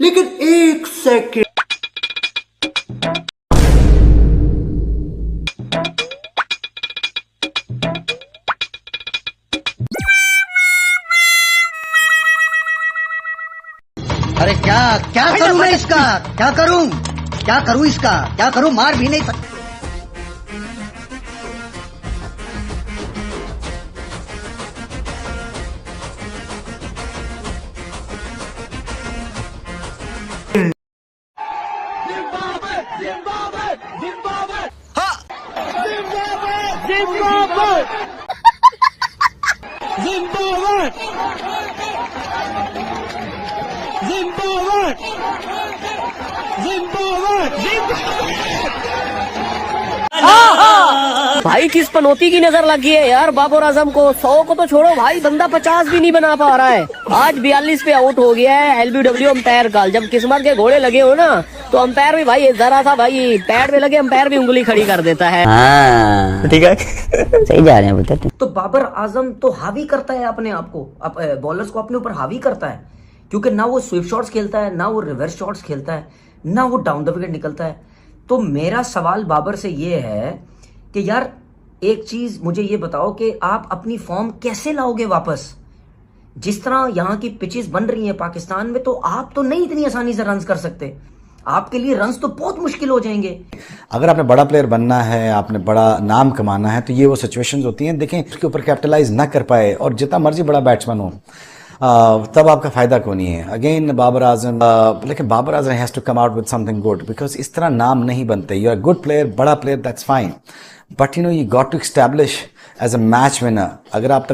लेकिन एक सेकंड, अरे क्या क्या करूं मैं इसका, क्या करूं इसका, क्या करूं, मार भी नहीं सकता। भाई किस पनौती की नजर लगी है यार बाबर आजम को। 100 को तो छोड़ो भाई, बंदा 50 भी नहीं बना पा रहा है। आज 42 पे आउट हो गया है एलबीडब्ल्यू अंपायर का। जब किस्मत के घोड़े लगे हो ना तो अंपायर भी भाई जरा सा भाई पैड पे लगे अंपायर भी उंगली खड़ी कर देता है। ठीक है सही जा रहे हैं बेटा। तो बाबर आजम तो हावी करता है अपने आप को, बॉलर्स को अपने ऊपर हावी करता है, क्योंकि ना वो स्विप शॉट्स खेलता है, ना वो रिवर्स शॉट्स खेलता है, ना वो डाउन द विकेट निकलता है। तो मेरा सवाल बाबर से ये है कि यार एक चीज मुझे ये बताओ कि आप अपनी फॉर्म कैसे लाओगे वापस। जिस तरह यहाँ की पिचेस बन रही हैं पाकिस्तान में, तो आप तो नहीं इतनी आसानी से रन्स कर सकते। आपके लिए रन्स तो बहुत मुश्किल हो जाएंगे। अगर आपने बड़ा प्लेयर बनना है, आपने बड़ा नाम कमाना है, तो ये वो सिचुएशंस होती हैं। देखें उसके ऊपर कैपिटलाइज ना कर पाए और जितना मर्जी बड़ा बैट्समैन हो तब आपका फायदा क्यों नहीं है। अगेन बाबर आजम, लेकिन Babar Azam has to come out with something good, because इस तरह नाम नहीं बनते। यू आर गुड प्लेयर, बड़ा player, that's fine, but you know you got to establish as a match winner. अगर आप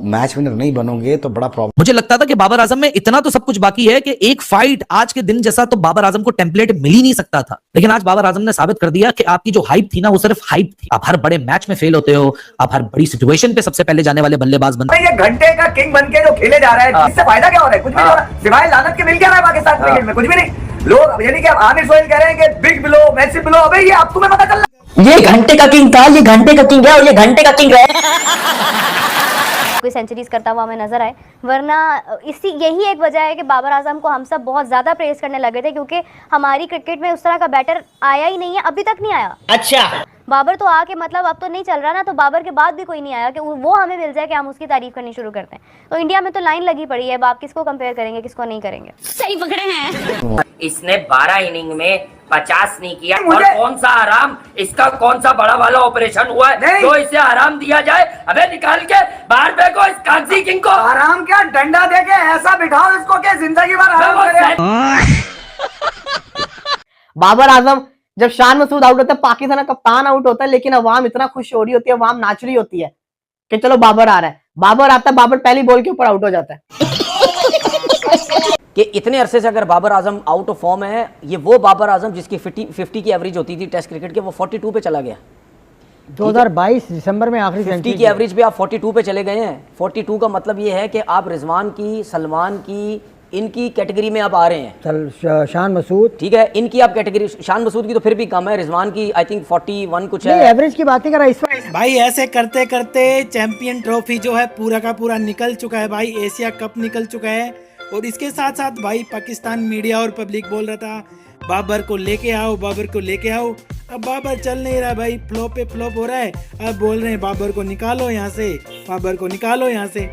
मैच विनर नहीं बनोगे तो बड़ा प्रॉब्लम। मुझे लगता था कि बाबर आजम में इतना तो सब कुछ बाकी है कि एक फाइट आज के दिन जैसा तो बाबर आजम को टेम्पलेट मिल ही नहीं सकता था। लेकिन आज बाबर आजम ने साबित कर दिया कि आपकी जो हाइप थी ना वो सिर्फ हाइप थी। आप हर बड़े मैच में फेल होते हो, आप हर बड़ी सिचुएशन पे सबसे पहले जाने वाले बल्लेबाज बनते हो। ये घंटे का किंग बनके जो खेले जा रहा है, इससे फायदा क्या हो रहा है? कुछ भी नहीं हो रहा, सिवाय लानत के मिल क्या रहा है पाकिस्तान क्रिकेट में? कुछ भी नहीं। लोग यानी कि आमिर सोहेल कह रहे हैं कि बिग बिलो, मैसी बिलो, अबे ये अब तुम्हें पता चल रहा है। ये घंटे का किंग था, ये घंटे का किंग है और ये घंटे का किंग है। कोई सेंचुरीज करता हुआ हमें नजर आए, वरना यही एक वजह है कि बाबर आजम को हम सब बहुत ज्यादा प्रेज करने लगे थे, क्योंकि हमारी क्रिकेट में उस तरह का बैटर आया ही नहीं है, अभी तक नहीं आया। अच्छा बाबर तो आके मतलब अब तो नहीं चल रहा ना, तो बाबर के बाद भी कोई नहीं आया कि वो हमें मिल जाए कि हम उसकी तारीफ करनी शुरू करते हैं। तो इंडिया में तो लाइन लगी पड़ी है, आप किसको कंपेयर करेंगे, किसको नहीं करेंगे। सही पकड़े हैं। इसने 12 इनिंग में 50 नहीं किया, और कौन सा आराम, इसका कौन सा बड़ा वाला ऑपरेशन हुआ है जो इसे आराम दिया जाए? अबे निकाल के बाहर फेंको इस कागजी किंग को। आराम क्या, डंडा देके ऐसा बिठाओ इसको कि जिंदगी भर आराम करे। बाबर आजम जब शान मसूद आउट होता है, पाकिस्तान का कप्तान आउट होता है, लेकिन अवाम इतना खुश हो रही होती है, अवाम नाच रही होती है कि चलो बाबर आ रहा है। बाबर आता है, बाबर पहली बॉल के ऊपर आउट हो जाता है। कि इतने अरसे से अगर Babar Azam out of form है, ये वो बाबर आजम जिसकी 50 की एवरेज होती थी टेस्ट क्रिकेट के, वो 42 पे चला गया। 2022 दिसंबर में आखिरी 50 की एवरेज पे आप 42 पे चले गए हैं। 42 का मतलब ये है कि आप रिजवान की, सलमान की, इनकी कैटेगरी में आप आ रहे हैं। शान मसूद, ठीक है, इनकी आप कैटेगरी, शान मसूद की तो फिर भी कम है, रिजवान की आई थिंक 41 कुछ है। एवरेज की बात नहीं कर रहा इस वक्त भाई। ऐसे करते करते चैंपियन ट्रॉफी जो है पूरा का पूरा निकल चुका है भाई, एशिया कप निकल चुका है। और इसके साथ साथ भाई पाकिस्तान मीडिया और पब्लिक बोल रहा था बाबर को लेके आओ, बाबर को लेके आओ। अब बाबर चल नहीं रहा भाई, फ्लॉप पे फ्लॉप हो रहा है। अब बोल रहे हैं बाबर को निकालो यहाँ से, बाबर को निकालो यहाँ से।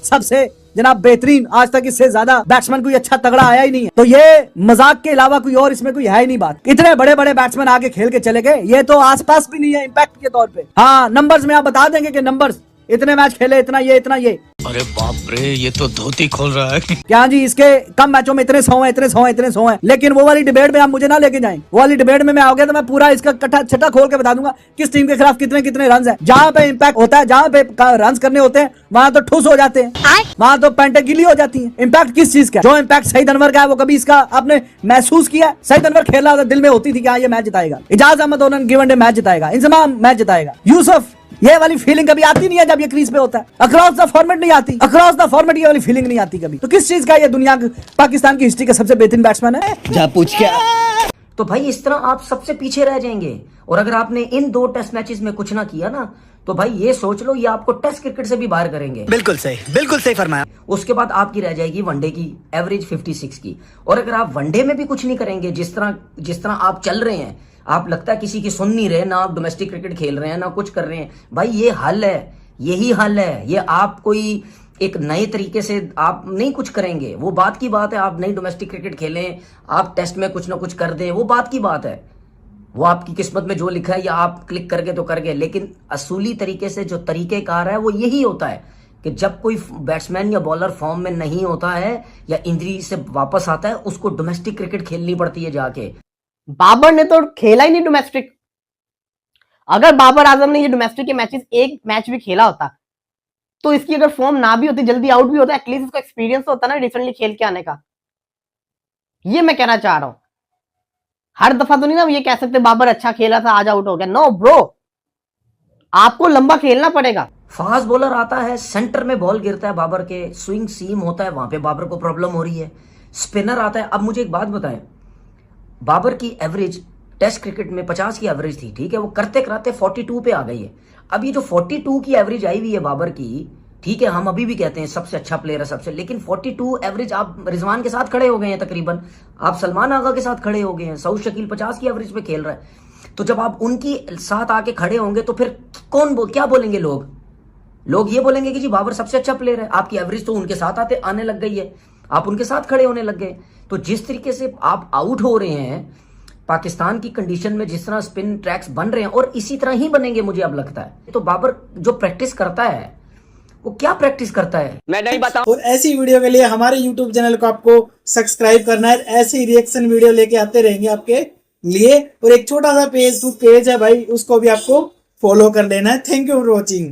सबसे जनाब बेहतरीन, आज तक इससे ज्यादा बैट्समैन कोई अच्छा तगड़ा आया ही नहीं है। तो ये मजाक के अलावा कोई और इसमें कोई है ही नहीं बात। इतने बड़े बड़े बैट्समैन आगे खेल के चले गए, ये तो आसपास भी नहीं है इम्पैक्ट के तौर पे। हाँ, नंबर्स में आप बता देंगे कि नंबर्स इतने मैच खेले, इतना ये, इतना ये। अरे बाप रे, ये तो धोती खोल रहा है। क्या जी, इसके कम मैचों में इतने 100 हैं, इतने 100 हैं, इतने 100 हैं। लेकिन वो वाली डिबेट में आप मुझे ना लेके जाएं। वो वाली डिबेट में मैं आ गया तो मैं पूरा इसका कट्टा छट्टा खोल के बता दूंगा किस टीम के खिलाफ कितने कितने रन है। जहाँ पे इम्पैक्ट होता है, जहाँ पे रन करने होते हैं, वहाँ तो ठुस हो जाते हैं, वहाँ तो पैंटे गिली हो जाती है। इम्पैक्ट किस चीज का? जो इम्पैक्ट सईद अनवर का है, वो कभी इसका आपने महसूस किया? सईद अनवर खेल रहा था, दिल में होती थी कि हाँ ये मैच जिताएगा, Ijaz Ahmed on any given day match जिताएगा, इंजमाम मैच जिताएगा, यूसुफ, ये वाली फीलिंग कभी आती नहीं है जब ये क्रीज पे होता है। अक्रॉस द फॉर्मेट नहीं आती, अक्रॉस द फॉर्मेट ये वाली फीलिंग नहीं आती कभी। तो किस चीज का ये दुनिया पाकिस्तान की हिस्ट्री का सबसे बेहतरीन बैट्समैन है? जा पूछ क्या। तो भाई इस तरह आप सबसे पीछे रह जाएंगे। और अगर आपने इन 2 टेस्ट मैचेस में कुछ ना किया ना, तो भाई ये सोच लो, ये आपको टेस्ट क्रिकेट से भी बाहर करेंगे। बिल्कुल सही फरमाया। उसके बाद आपकी रह जाएगी वनडे की एवरेज 56 की। और अगर आप वनडे में भी कुछ नहीं करेंगे, जिस तरह आप चल रहे हैं, आप लगता है किसी की सुन नहीं रहे, ना आप डोमेस्टिक क्रिकेट खेल रहे हैं ना कुछ कर रहे हैं, भाई ये हल है, यही हल है। ये आप कोई एक नए तरीके से आप नहीं कुछ करेंगे, वो बात की बात है। आप नई डोमेस्टिक क्रिकेट खेलें, आप टेस्ट में कुछ ना कुछ कर दें, वो बात की बात है। वो आपकी किस्मत में जो लिखा है या आप क्लिक करके तो कर गए, लेकिन असूली तरीके से जो तरीकेकार है वो यही होता है कि जब कोई बैट्समैन या बॉलर फॉर्म में नहीं होता है या इंजरी से वापस आता है, उसको डोमेस्टिक क्रिकेट खेलनी पड़ती है जाके। बाबर ने तो खेला ही नहीं डोमेस्टिक। अगर बाबर आजम ने ये डोमेस्टिक के मैचेस एक मैच भी खेला होता तो इसकी अगर फॉर्म ना भी होती, जल्दी आउट भी होता, एटलीस्ट इसको एक्सपीरियंस होता ना रिसेंटली खेल के आने का। ये मैं कहना चाह रहा हूं। हर दफा तो नहीं ना ये कह सकते बाबर अच्छा खेला था आज आउट हो गया। नो ब्रो, आपको लंबा खेलना पड़ेगा। फास्ट बॉलर आता है, सेंटर में बॉल गिरता है बाबर के, स्विंग सीम होता है, वहां पे बाबर को प्रॉब्लम हो रही है। स्पिनर आता है। अब मुझे एक बात बताएं, बाबर की एवरेज टेस्ट क्रिकेट में 50 की एवरेज थी, ठीक है, वो करते कराते 42 पे आ गई है। अब ये जो 42 की एवरेज आई हुई है बाबर की, ठीक है, हम अभी भी कहते हैं सबसे अच्छा प्लेयर है सबसे, लेकिन 42 एवरेज आप रिजवान के साथ खड़े हो गए हैं तकरीबन, आप सलमान आगा के साथ खड़े हो गए हैं, सऊद शकील 50 की एवरेज पे खेल रहा है। तो जब आप उनकी साथ आके खड़े होंगे तो फिर क्या बोलेंगे लोग ये बोलेंगे कि जी बाबर सबसे अच्छा प्लेयर है। आपकी एवरेज तो उनके साथ आने लग गई है, आप उनके साथ खड़े होने लग गए। तो जिस तरीके से आप आउट हो रहे हैं पाकिस्तान की कंडीशन में, जिस तरह स्पिन ट्रैक्स बन रहे हैं और इसी तरह ही बनेंगे मुझे अब लगता है। तो बाबर जो प्रैक्टिस करता है वो क्या प्रैक्टिस करता है मैं नहीं बता। और ऐसी वीडियो के लिए हमारे YouTube चैनल को आपको सब्सक्राइब करना है। ऐसी रिएक्शन वीडियो लेके आते रहेंगे आपके लिए। और एक छोटा सा पेज है भाई, उसको भी आपको फॉलो कर लेना है। Thank you for watching.